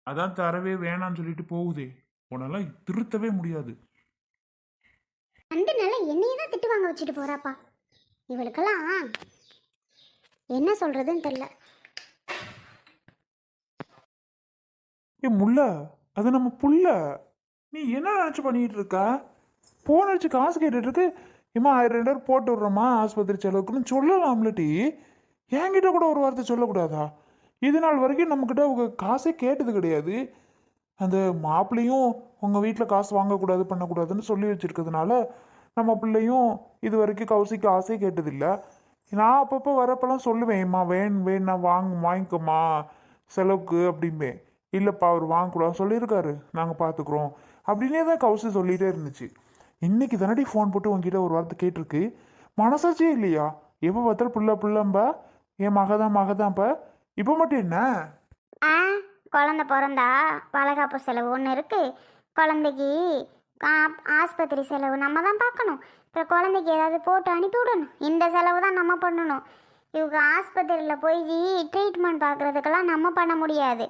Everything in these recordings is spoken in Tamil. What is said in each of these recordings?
அதான் தரவே வேணாம்னு சொல்லிட்டு போகுதே. உன்னெல்லாம் திருத்தவே முடியாது. அந்த நாள் என்னையே தான் திட்டு வாங்க வச்சுட்டு போறாப்பா. இவளுக்கெல்லாம் என்ன சொல்றதுன்னு தெரியல. ஏ முல்ல, அது நம்ம புள்ள. நீ என்ன நினச்சி பண்ணிட்டு இருக்க? போன் அடிச்சு காசு கேட்டுட்டு இருக்கு. இம்மா 1000 போட்டு விட்றோமா ஆஸ்பத்திரி செலவுக்குன்னு சொல்லலாம்லட்டி. என்கிட்ட கூட ஒரு வார்த்தை சொல்லக்கூடாதா? இது நாள் வரைக்கும் நம்மக்கிட்ட அவங்க காசே கேட்டது கிடையாது. அந்த மாப்பிள்ளையும் உங்கள் வீட்டில் காசு வாங்கக்கூடாது பண்ணக்கூடாதுன்னு சொல்லி வச்சிருக்கிறதுனால நம்ம பிள்ளையும் இது வரைக்கும் கௌசிக்கு ஆசையே கேட்டதில்ல. நான் அப்பப்போ வரப்பெல்லாம் சொல்லுவேன், இம்மா நான் வாங்கிக்கோமா செலவுக்கு அப்படிம்பேன். இல்லைப்பா அவர் வாங்கக்கூடாது சொல்லியிருக்காரு, நாங்கள் பார்த்துக்குறோம் அப்படின்னே தான் கௌசி சொல்லிகிட்டே இருந்துச்சு. இன்னைக்கு தானடி ஃபோன் போட்டு உங்ககிட்ட ஒரு வார்த்தை கேட்டிருக்கு. மனசாச்சே இல்லையா? எப்போ பார்த்தாலும் புள்ளம்பா, என் மகதான்ப்பா. இப்போ மட்டும் என்ன? குழந்த பிறந்தா வளகாப்பு செலவு ஒன்று இருக்குது. குழந்தைக்கு ஆஸ்பத்திரி செலவு நம்ம தான் பார்க்கணும். அப்புறம் குழந்தைக்கு ஏதாவது போட்டு அனுப்பி விடணும். இந்த செலவு தான் நம்ம பண்ணணும். இவங்க ஆஸ்பத்திரியில் போய் ட்ரீட்மெண்ட் பார்க்குறதுக்கெல்லாம் நம்ம பண்ண முடியாது.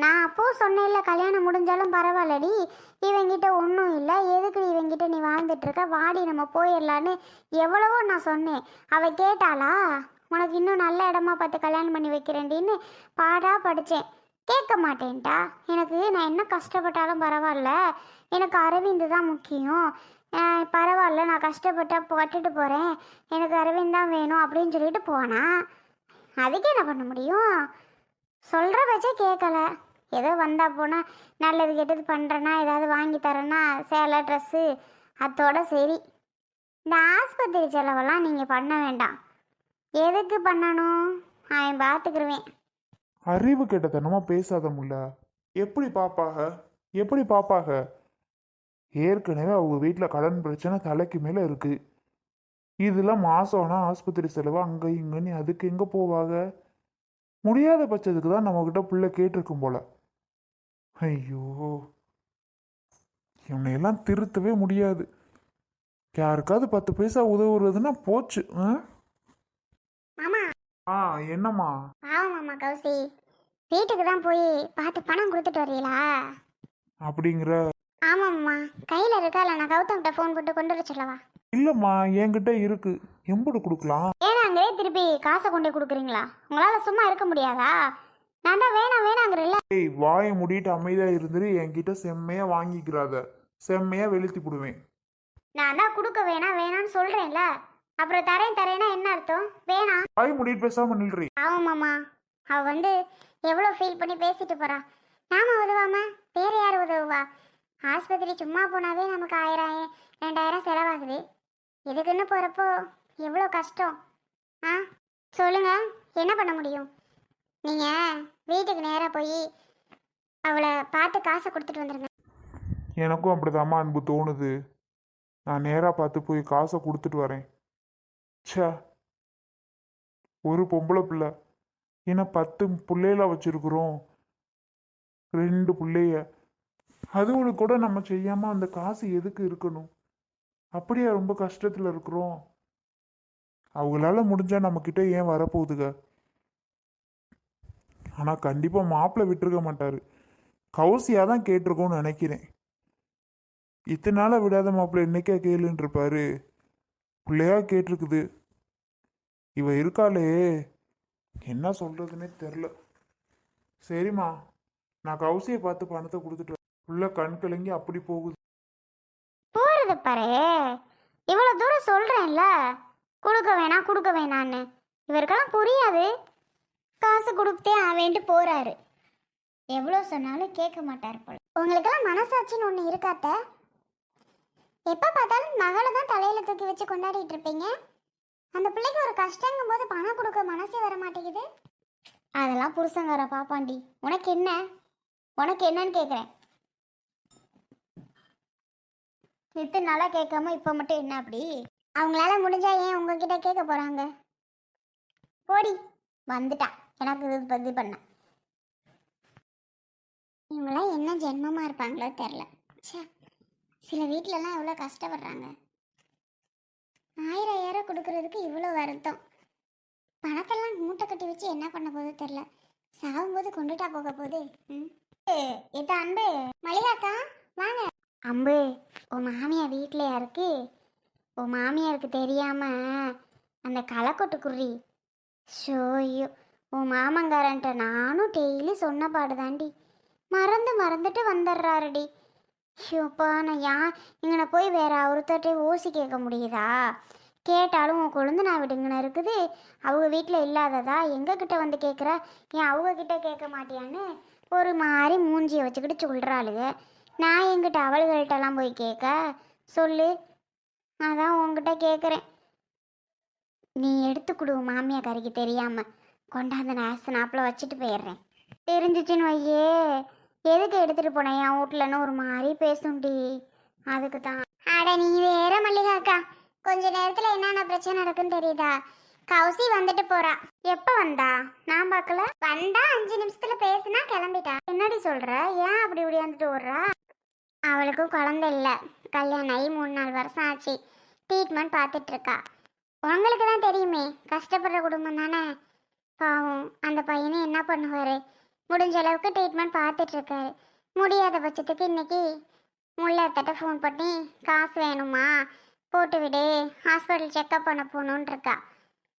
நான் அப்போது சொன்னேன்ல, கல்யாணம் முடிஞ்சாலும் பரவாயில்லடி, இவங்கிட்ட ஒன்றும் இல்லை, எதுக்கு இவங்கிட்ட நீ வாழ்ந்துட்டுருக்க, வாடி நம்ம போயிடலான்னு எவ்வளவோ நான் சொன்னேன். அவள் கேட்டாளா? உனக்கு இன்னும் நல்ல இடமா பார்த்து கல்யாணம் பண்ணி வைக்கிறேன்டின்னு பாடாக படித்தேன். கேட்க மாட்டேன்ட்டா. எனக்கு நான் என்ன கஷ்டப்பட்டாலும் பரவாயில்ல, எனக்கு அரவிந்த் தான் முக்கியம், பரவாயில்ல நான் கஷ்டப்பட்டா பட்டுட்டு போகிறேன், எனக்கு அரவிந்த் தான் வேணும் அப்படின்னு சொல்லிட்டு போனா. அதுக்கு என்ன பண்ண முடியும்? சொல்கிற பட்சே கேட்கல. ஏதோ வந்தால் போனால் நல்லது கெட்டது பண்ணுறேன்னா ஏதாவது வாங்கி தரேன்னா சேலை ட்ரெஸ்ஸு அதோட சரி. இந்த ஆஸ்பத்திரி செலவெல்லாம் நீங்கள் பண்ண வேண்டாம். எதுக்கு பண்ணணும்? அவன் பார்த்துக்கிருவேன். அறிவு கெட்டத்தனமா பேசாத முல்ல. எப்படி பாப்பாக? ஏற்கனவே அவங்க வீட்டில் கடன் பிரச்சனை தலைக்கு மேலே இருக்கு. இதெல்லாம் மாசம்னா ஆஸ்பத்திரி செலவு அங்கே இங்கன்னு அதுக்கு எங்கே போவாங்க? முடியாத பட்சத்துக்கு தான் நம்மக்கிட்ட பிள்ளை கேட்டிருக்கும் போல. ஐயோ, இவனையெல்லாம் திருத்தவே முடியாது. யாருக்காவது 10 பைசா உதவுறதுன்னா போச்சு. என்னம்மா? ஆமாம்மா கௌசி, வீட்டுக்கு தான் போய் பார்த்து பணம் கொடுத்துட்டு வரீங்களா? அப்படிங்கிற? ஆமாம்மா, கையில் இருக்கா? இல்லை நான் கௌதம்கிட்ட ஃபோன் போட்டு கொண்டு வர சொல்லவா? இல்லைம்மா, என்கிட்ட இருக்கு. எம்புடு கொடுக்கலாம்? ஏன்னா அங்கே திருப்பி காசை கொண்டு கொடுக்குறீங்களா? உங்களால் சும்மா இருக்க முடியாதா? நான் தான் வேணாங்கிறல்ல. ஏய், வாயை மூடிட்டு அமைதியா இருந்துரு. என்கிட்ட செம்மையா வாங்கிக்கிறாத, செம்மையா வெளுத்தி போடுவேன். நான் தான் கொடுக்க வேணான்னு சொல்றேன்ல, அப்புறம் தரேன்னா என்ன அர்த்தம்? வேணாம். வாய் மூடிட்டு பேசாம நில்றி. ஆமாம்மா, அவ வந்து எவ்வளோ ஃபீல் பண்ணி பேசிட்டு போறா. நாம உதவாம வேற யார் உதவுவா? ஆஸ்பத்திரி சும்மா போனாவே நமக்கு 1000 2000 செலவாகுது. இதுக்குன்னு போறப்போ எவ்வளோ கஷ்டம். சொல்லுங்க, என்ன பண்ண முடியும்? நீங்க வீட்டுக்கு நேராக போய் அவளை பார்த்து காசை கொடுத்துட்டு வந்துருங்க. எனக்கும் அப்படிதாம்மா அன்பு தோணுது. நான் நேராக பார்த்து போய் காசை கொடுத்துட்டு வரேன். ச்சே, ஒரு பொம்பளை பிள்ளை, ஏன்னா 10 பிள்ளைகள வச்சிருக்கிறோம், 2 பிள்ளைய, அதுவும் கூட நம்ம செய்யாம அந்த காசு எதுக்கு இருக்கணும்? அப்படியே ரொம்ப கஷ்டத்துல இருக்கிறோம். அவங்களால முடிஞ்சா நம்ம கிட்ட ஏன் வரப்போகுதுங்க? ஆனா கண்டிப்பா மாப்பிள்ளை விட்டுருக்க மாட்டாரு. கௌசியா தான் கேட்டிருக்கோன்னு நினைக்கிறேன். இத்தனை நாள விடாத மாப்பிள்ளை என்னைக்கா கேளுன்னு இருப்பாரு. பிள்ளையா கேட்டிருக்குது. இவ இருக்காளே, என்ன சொல்றதுன்னே தெரில. சரிம்மா, நான் கௌசியை பார்த்து பணத்தை கொடுத்துட்டு உள்ள கண் கலங்கி அப்படி போகுது. போறது பாரு, இவ்வளவு தூரம் சொல்றேன்ல, கொடுக்க வேணான்னு. இவருக்கெல்லாம் புரியாது. காசு கொடுத்தே ஆவேன்ட்டு போறாரு. எவ்வளோ சொன்னாலும் கேட்க மாட்டார் போல. உங்களுக்கெல்லாம் மனசாட்சின்னு ஒன்று இருக்காத்த? எப்போ பார்த்தாலும் மகளை தான் தலையில தூக்கி வச்சு கொண்டாடிட்டு இருப்பீங்க. அந்த பிள்ளைக்கு ஒரு கஷ்டங்கும் போது பணம் கொடுக்க மனசே வர மாட்டேங்குது. அதெல்லாம் புருஷங்கார பாப்பாண்டி. உனக்கு என்னன்னு கேட்குறேன். இத்தனை நாளாக கேட்காம இப்போ மட்டும் என்ன அப்படி? அவங்களால முடிஞ்சா ஏன் உங்ககிட்ட கேட்க போறாங்க? போடி, வந்துட்டா எனக்கு இது பண்ண. இவங்களாம் என்ன ஜென்மமா இருப்பாங்களோ தெரில. சில வீட்டிலலாம் எவ்வளோ கஷ்டப்படுறாங்க. 1000 கொடுக்கறதுக்கு இவ்வளோ வருத்தம். பணத்தெல்லாம் மூட்டை கட்டி வச்சு என்ன பண்ண போதோ தெரில. சாகும்போது கொண்டுட்டா போக போகுது. இது அன்பு மளிகாக்கா வாங்க. அம்பு உன் மாமியார் வீட்டிலையா இருக்கு? உன் மாமியாருக்கு தெரியாம அந்த களைக்கொட்டு குறி ஷோயோ உன் மாமங்காரன்ட்ட நானும் டெய்லி சொன்ன பாடுதாண்டி மறந்துட்டு வந்துடுறாருடி. ஷோப்பா நான் இங்கன போய் வேற ஒருத்தட்டே ஓசி கேட்க முடியுதா? கேட்டாலும் உன் கொழுந்தனா விடுங்கன்னு இருக்குது. அவங்க வீட்டில் இல்லாததா எங்ககிட்ட வந்து கேட்குற? ஏன் அவங்க கிட்ட கேட்க மாட்டியான்னு ஒரு மாதிரி மூஞ்சியை வச்சுக்கிட்டு சொல்கிறாளுங்க. நான் எங்கிட்ட அவள்கள்ட்டெல்லாம் போய் கேட்க சொல்லு. அதான் உங்ககிட்ட கேட்குறேன். நீ எடுத்து கொடு மாமியாக்காரிக்கு தெரியாமல் கொண்டாந்து நாப்பில் வச்சுட்டு போயிடுறேன். தெரிஞ்சிச்சின்னு வையே எதுக்கு எடுத்துகிட்டு போனேன் என் வீட்டிலன்னு ஒரு மாதிரி பேசும்டி. அதுக்கு தான். அட நீ வேற மல்லிகாக்கா, கொஞ்ச நேரத்தில் என்னென்ன பிரச்சனை நடக்குன்னு தெரியுதா? கௌசி வந்துட்டு போறா. எப்போ வந்தா? நான் பார்க்கல. வந்தா 5 நிமிஷத்துல பேசுனா கிளம்பிட்டா. என்னடி சொல்ற? ஏன் அப்படி இப்படியாந்துட்டு ஓடுறா? அவளுக்கும் குழந்தை இல்லை, கல்யாணம் ஆகி 3-4 வருஷம் ஆச்சு. ட்ரீட்மெண்ட் பார்த்துட்டு இருக்கா. உங்களுக்கு தான் தெரியுமே, கஷ்டப்படுற குடும்பம் தானே. பாவம் அந்த பையனை என்ன பண்ணுவார்? முடிஞ்ச அளவுக்கு ட்ரீட்மெண்ட் பார்த்துட்டு இருக்காரு. முடியாத பட்சத்துக்கு இன்னைக்கு முள்ளத்தட்ட ஃபோன் பண்ணி காசு வேணுமா போட்டு விடு, ஹாஸ்பிட்டல் செக்கப் பண்ண போகணுன்னு இருக்கா.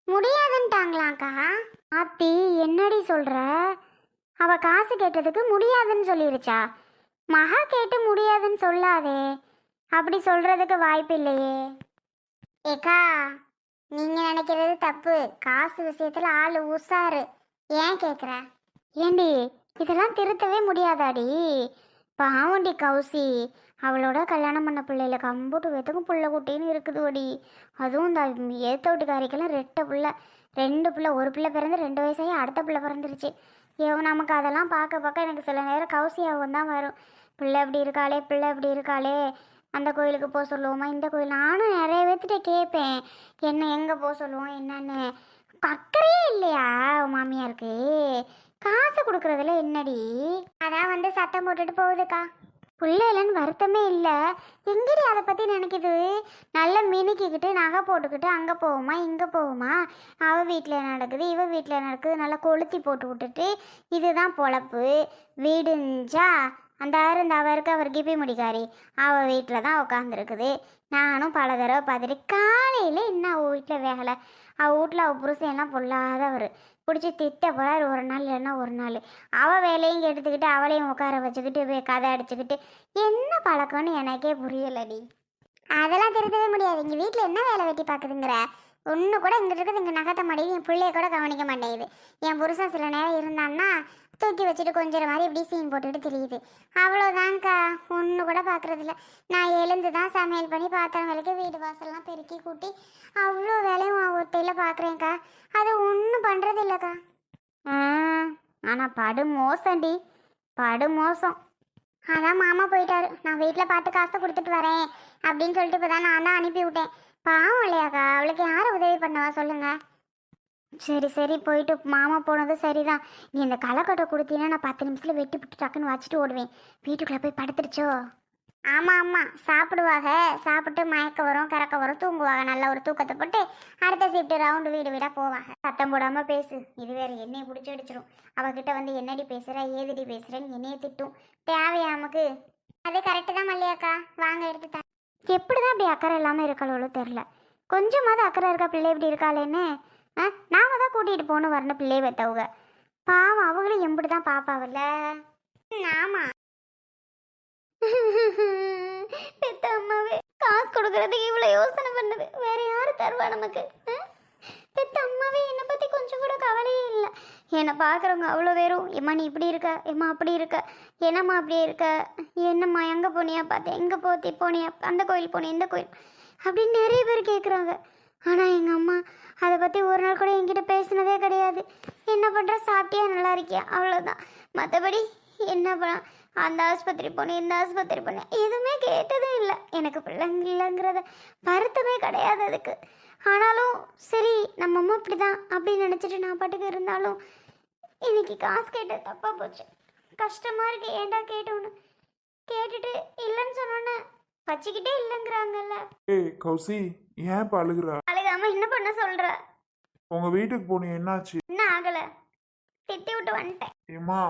முடியாதுன்ட்டாங்களாக்கா. ஆத்தி என்னடி சொல்கிற? அவள் காசு கேட்டதுக்கு முடியாதுன்னு சொல்லிருச்சா? மகா கேட்டு முடியாதுன்னு சொல்லாதே. அப்படி சொல்கிறதுக்கு வாய்ப்பு இல்லையே. ஏக்கா நீங்கள் நினைக்கிறது தப்பு. காசு விஷயத்தில் ஆள் உஷாரு. ஏன் கேட்குற? ஏண்டி இதெல்லாம் திருத்தவே முடியாதாடி? பாவண்டி கௌசி, அவளோட கல்யாணம் பண்ண பிள்ளைல கம்பூட்டு வெத்துக்கும் புள்ள குட்டின்னு இருக்குதுடி. அதுவும் இந்த ஏத்த வீட்டுக்காரிக்கெல்லாம் 2 பிள்ளை, 2 பிள்ளை. ஒரு பிள்ளை பிறந்து 2 வயசாகி அடுத்த பிள்ளை பிறந்துருச்சு. நமக்கு அதெல்லாம் பார்க்க எனக்கு சில நேரம் கௌசியாகவும் தான் வரும். பிள்ளை இப்படி இருக்காளே, பிள்ளை இப்படி இருக்காளே, அந்த கோயிலுக்கு போக சொல்லுவோமா, இந்த கோயில். நானும் நிறைய பேர்த்திட்ட கேட்பேன், என்ன எங்கே போக சொல்லுவோம் என்னன்னு. அக்கறையே இல்லையா மாமியாருக்கு? காசு கொடுக்குறதுல என்னடி? அதான் வந்து சத்தம் போட்டுட்டு போகுதுக்கா. பிள்ளை இல்லைன்னு வருத்தமே இல்லை. எங்கடி அதை பற்றி நினைக்கிது? நல்லா மினுக்கிக்கிட்டு நகை போட்டுக்கிட்டு அங்கே போகுமா இங்கே போகுமா, அவள் வீட்டில் நடக்குது இவள் வீட்டில் நடக்குது, நல்லா கொளுத்தி போட்டு விட்டுட்டு இதுதான் பொழப்பு. வீடுஞ்சா அந்த அவருக்கு அவர் கிபி முடிக்காரி அவள் வீட்டில் தான் உட்காந்துருக்குது. நானும் பல தடவை பார்த்துட்டு காலையில் இன்னும் அவள் வீட்டில் வேகலை. அவள் வீட்டில் அவள் புருஷன்லாம் பொல்லாதவர். பிடிச்சி திட்ட போகிறார் ஒரு நாள் இல்லைன்னா ஒரு நாள். அவள் வேலையும் எடுத்துக்கிட்டு அவளையும் உட்கார வச்சுக்கிட்டு கதை அடிச்சுக்கிட்டு என்ன பழக்கம்னு எனக்கே புரியலடி. அதெல்லாம் திருத்தவே முடியாது. இங்கே வீட்டில் என்ன வேலை வெட்டி பார்க்குதுங்கிற? ஒன்று கூட இங்கிட்டு இருக்குது இங்கே நகத்த மாட்டேங்குது. என் பிள்ளைய கூட கவனிக்க மாட்டேங்குது. என் புருஷன் சில நேரம் இருந்தான்னா தூக்கி வச்சுட்டு கொஞ்சம் மாதிரி இப்படி சீன் போட்டுட்டு தெரியுது. அவ்வளோதான்க்கா, ஒன்று கூட பார்க்குறதில்ல. நான் எழுந்து தான் சமையல் பண்ணி பாத்திரங்களுக்கு வீடு வாசல்லாம் பெருக்கி கூட்டி அவ்வளோ வேலையும் ஒத்தையில் பார்க்குறேன்க்கா. அது ஒன்றும் பண்ணுறது இல்லைக்கா. ஆனால் படு மோசம்டி, படு மோசம். அதான் மாமா போயிட்டாரு. நான் வீட்டில் பார்த்து காசை கொடுத்துட்டு வரேன் அப்படின்னு சொல்லிட்டு இப்போ தான் நான் தான் அனுப்பி விட்டேன். பாவம் இல்லையாக்கா, அவளுக்கு யாரை உதவி பண்ணவா சொல்லுங்க. சரி போயிட்டு மாமா போனது சரிதான். நீ இந்த களைக்கொட்டை கொடுத்தீங்கன்னா நான் 10 நிமிஷத்தில் வெட்டி விட்டு டக்குன்னு வச்சுட்டு ஓடுவேன். வீட்டுக்குள்ளே போய் படுத்துருச்சோ? ஆமாம் சாப்பிடுவாங்க. சாப்பிட்டு மயக்க வரும், கிறக்க வரும், தூங்குவாங்க. நல்ல ஒரு தூக்கத்தை போட்டு அடுத்த ஷிஃப்ட்டு ரவுண்டு வீடு வீடாக போவாங்க. சத்தம் போடாமல் பேசு. இது வேறு என்னையை பிடிச்சி அடிச்சிடும். அவகிட்ட வந்து என்னடி பேசுகிற ஏதடி பேசுகிறேன்னு என்னையே திட்டும். தேவையா நமக்கு? அது கரெக்டு தான் மல்லியாக்கா, வாங்க எடுத்துட்டேன். எப்படி தான் அப்படி அக்கறை இல்லாமல் இருக்காளோ தெரில. கொஞ்சமாவது அக்கறை இருக்கா பிள்ளை இப்படி இருக்காளேன்னு. நாம தான் கூட்டிகிட்டு போகணும் வரணும் பிள்ளையை வைத்தவங்க. பாவம் அவங்களும் எப்படி தான் பாப்பாவில்ல. ஆமாம் பெத்த அம்மாவே காசு கொடுக்கறதுக்கு இவ்வளோ யோசனை பண்ணுது. வேற யாரு தருவா நமக்கு? பெத்த அம்மாவே என்னை பற்றி கொஞ்சம் கூட கவலையே இல்லை. என்னை பார்க்குறவங்க அவ்வளோ வேறும், எம்மா நீ இப்படி இருக்க, எம்மா அப்படி இருக்க, என்னம்மா அப்படியே இருக்க, என்னம்மா எங்கே போனியா பார்த்தேன், எங்கே போனியா, அந்த கோயில் போனேன் இந்த கோயில் அப்படின்னு நிறைய பேர் கேட்குறாங்க. ஆனால் எங்கள் அம்மா அதை பற்றி ஒரு நாள் கூட என்கிட்ட பேசினதே கிடையாது. என்ன பண்ணுற, சாப்பிட்டியா, நல்லா இருக்கியா, அவ்வளோதான். மற்றபடி என்ன பண்ண அந்த ஆஸ்பத்திரி போனேன் இந்த ஆஸ்பத்திரி போனேன் எதுவுமே கேட்டதே இல்லை. எனக்கு பிள்ளைங்க இல்லைங்கிறத வருத்தமே கிடையாது அதுக்கு. ஆனாலும் சரி நம்ம அம்மா இப்படி தான் அப்படின்னு நினச்சிட்டு நான் பாட்டுக்கு இருந்தாலும் இன்னைக்கு காசு கேட்டு தப்பாக போச்சு. கஷ்டமாக இருக்கு. ஏன்டா கேட்டோன்னு கேட்டுட்டு இல்லைன்னு சொன்னோன்னே வச்சுக்கிட்டே இல்லைங்கிறாங்கல்ல. ஏய் கௌசி, ஏன் இப்போ அழுகுறா? அழுகாம என்ன பண்ண சொல்ற? உங்க வீட்டுக்கு போனீங்க, என்னாச்சு? என்ன ஆகலை? திட்டி விட்டு வந்துட்டேன். ஏம்மா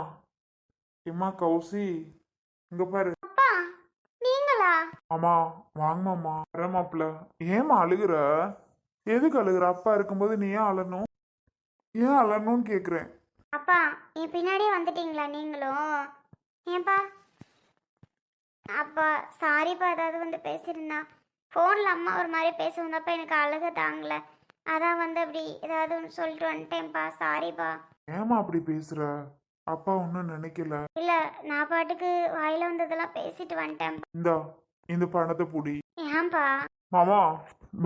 ஏம்மா கௌசி இங்க பாரு. அப்பா நீங்களா? ஆமா வாங்கம்மா வர மாப்பிள்ள. ஏம்மா அழுகுற? எதுக்கு அழுகுற? அப்பா இருக்கும்போது நீ ஏன் அழணும்? ஏன் அழணும்னு கேக்குறேன். அப்பா என் பின்னாடியே வந்துட்டீங்களா நீங்களும்? ஏன்பா? அப்பா சாரிப்பா, ஏதாவது வந்து பேசியிருந்தா ஃபோனில் அம்மா ஒரு மாதிரி பேச வந்தப்ப எனக்கு அழுக தாங்கல, அதான் வந்து அப்படி ஏதாவது ஒன்று சொல்லிட்டு வந்துட்டேன்ப்பா, சாரிப்பா. ஏம்மா அப்படி பேசுற? அப்பா ஒன்றும் நினைக்கல. இல்லை நான் பாட்டுக்கு வாயில் வந்ததெல்லாம் பேசிட்டு வந்துட்டேன். இந்தா இந்த பணத்தை புடி. ஏன்பா? மாமா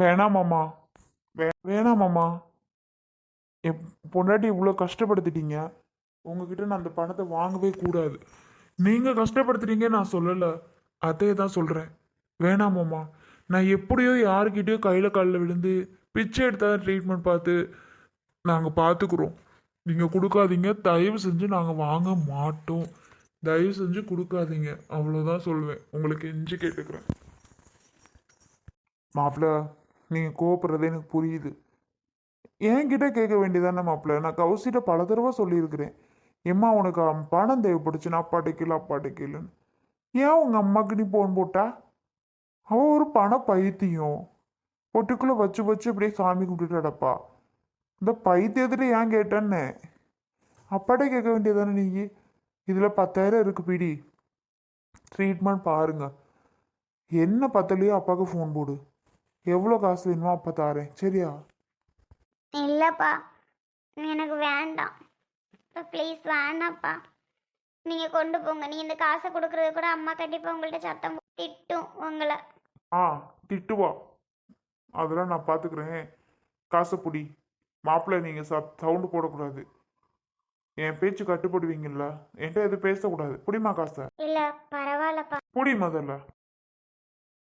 வேணாம் மாமா. வேணாம் மாமா. என் பொண்டாட்டி இவ்வளோ கஷ்டப்படுத்திட்டீங்க. உங்ககிட்ட நான் அந்த பணத்தை வாங்கவே கூடாது. நீங்கள் கஷ்டப்படுத்துறீங்க நான் சொல்லலை, அதே தான் சொல்கிறேன். வேணாம் மாமா. நான் எப்படியோ யாருக்கிட்டேயோ கையில் காலில் விழுந்து பிச்சை எடுத்தால் ட்ரீட்மெண்ட் பார்த்து நாங்கள் பார்த்துக்குறோம். நீங்கள் கொடுக்காதீங்க, தயவு செஞ்சு நாங்கள் வாங்க மாட்டோம். தயவு செஞ்சு கொடுக்காதீங்க, அவ்வளோதான் சொல்லுவேன். உங்களுக்கு எஞ்சி கேட்டுக்கிறேன். மாப்பிள்ள நீங்கள் கோவப்படுறது எனக்கு புரியுது. என்கிட்ட கேட்க வேண்டியதானே மாப்பிள்ள? நான் கௌசிட்ட பல தடவை சொல்லியிருக்கிறேன். எம்மா உனக்கு பணம் தேவைப்படுச்சுன்னா அப்பாட்ட கீழே அப்பாட்ட கீழேன்னு. ஏன் உங்கள் அம்மாவுக்கு நீ போன் போட்டா? அவள் ஒரு பண பைத்தியம். பொட்டுக்குள்ளே வச்சு வச்சு அப்படியே சாமி கும்பிட்டுட்டு அடப்பா. இந்த பைத்தியத்தில் ஏன் கேட்டேன்னு அப்பாட்ட கேட்க வேண்டியதானே நீ? இதில் 10,000 இருக்கு பிடி, ட்ரீட்மெண்ட் பாருங்க. என்ன பத்தலையோ அப்பாவுக்கு ஃபோன் போடு. எவ்வளோ காசு வேணுமோ அப்பா தாரேன், சரியா? இல்லைப்பா எனக்கு வேண்டாம், இப்போ ப்ளீஸ் வேண்டாம்ப்பா. நீங்கள் கொண்டு போங்க. நீ இந்த காசை கொடுக்குறது கூட அம்மா கண்டிப்பாக உங்கள்கிட்ட சத்தம் திட்டும் உங்களை. ஆ திட்டுவா, அதெல்லாம் நான் பார்த்துக்கிறேன். காசை புடி. மாப்பிள்ளை நீங்கள் சவுண்டு போடக்கூடாது. என் பேச்சு கட்டுப்படுவீங்கல்ல, என்கிட்ட எதுவும் பேசக்கூடாது. புடிமா காசை. இல்லை பரவாயில்லப்பா. புடி முதல்ல.